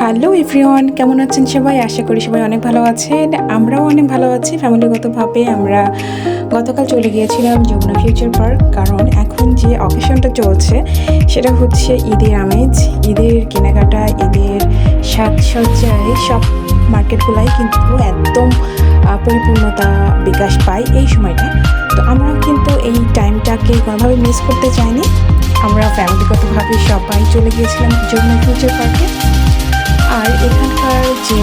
Hello everyone, কেমন আছেন সবাই? আশা করি সবাই অনেক ভালো আছেন। আমরাও অনেক ভালো আছি। ফ্যামিলিগতভাবে আমরা গতকাল চলে গিয়েছিলাম যমুনা ফিউচার পার্ক, কারণ এখন যে অকেশনটা চলছে সেটা হচ্ছে ঈদের আমেজ, ঈদের কেনাকাটা, ঈদের সাজসজ্জায় সব মার্কেটগুলাই কিন্তু একদম পরিপূর্ণতা বিকাশ পায় এই সময়টা। তো আমরাও কিন্তু এই টাইমটাকে কোনোভাবে মিস করতে চাইনি। আমরা ফ্যামিলিগতভাবে সবাই চলে গিয়েছিলাম যমুনা ফিউচার পার্কে। আর এখানকার যে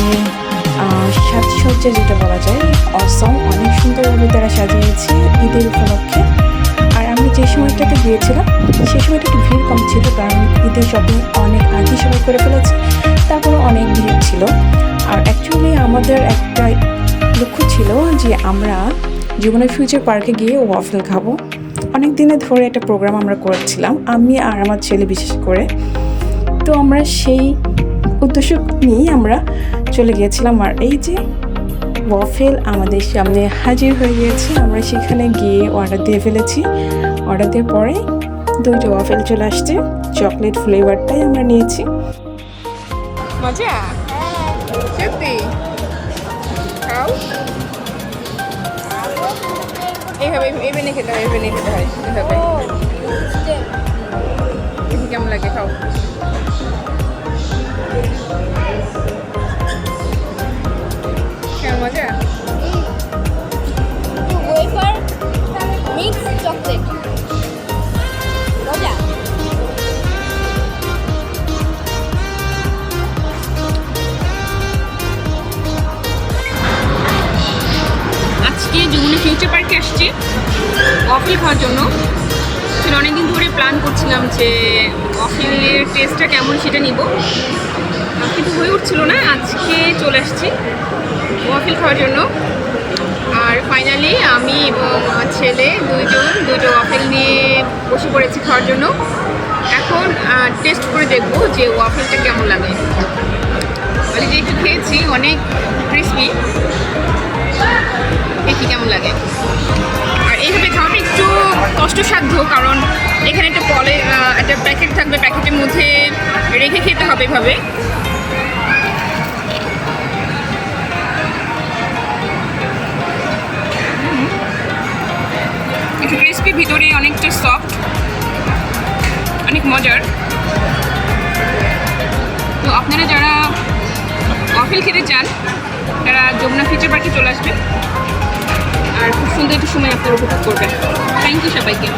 সাজসজ্জা যেটা বলা যায় অসম, অনেক সুন্দরভাবে তারা সাজিয়েছে ঈদের উপলক্ষে। আর আমি যে সময়টাতে গিয়েছিলাম সেই সময়টা একটু ভিড় কম ছিল, কারণ ঈদের শপিং অনেক আগে সবাই করে ফেলেছে, তারপরে অনেক ভিড় ছিল। আর অ্যাকচুয়ালি আমাদের একটা লক্ষ্য ছিল যে আমরা যমুনা ফিউচার পার্কে গিয়ে ওয়াফেল খাবো। অনেক দিনে ধরে একটা প্রোগ্রাম আমরা করেছিলাম, আমি আর আমার ছেলে বিশেষ করে। তো আমরা সেই উদ্দেশ্য নিয়েই আমরা চলে গিয়েছিলাম। আর এই যে ওয়াফেল আমাদের সামনে হাজির হয়ে গিয়েছে, আমরা সেখানে গিয়ে অর্ডার দিয়ে ফেলেছি। অর্ডার দেওয়ার পরে দুইটা ওয়াফেল চলে আসছে, চকলেট ফ্লেভারটাই আমরা নিয়েছি। মজা সত্যি, খাও। এইভাবে এইভাবে খেতে হয়, এইভাবে খেতে হয়, এভাবে। কেমন লাগে? খাও। কেমন মজা? ওয়েফার মিক্স চকলেট মজা। আজকে যমুনা ফিউচার পার্কে আসছি ওয়াফেল খাওয়ার জন্য। আসলে অনেকদিন ধরে প্ল্যান করছিলাম যে ওয়াফেলের টেস্টটা কেমন সেটা নিব, কিন্তু হয়ে উঠছিল না। আজকে চলে আসছি ওয়াফেল খাওয়ার জন্য। আর ফাইনালি আমি এবং আমার ছেলে দুইটা ওয়াফেল নিয়ে বসে পড়েছি খাওয়ার জন্য। এখন টেস্ট করে দেখবো যে ওয়াফেলটা কেমন লাগে। মানে যে একটু খেয়েছি, অনেক ক্রিসপি, দেখি কেমন লাগে। আর এইভাবে খাওয়াটা একটু কষ্টসাধ্য, কারণ এখানে একটা প্যাকেট থাকবে, প্যাকেটের মধ্যে রেখে খেতে হবে এভাবে। একটু ক্রিসপি, ভিতরে অনেকটা সফট, অনেক মজার। তো আপনারা যারা ওয়াফেল খেতে চান তারা যমুনা ফিউচার পার্কে চলে আসবেন, আর খুব সুন্দর একটু সময় আপনারা উপভোগ করবেন। থ্যাংক ইউ সবাইকে।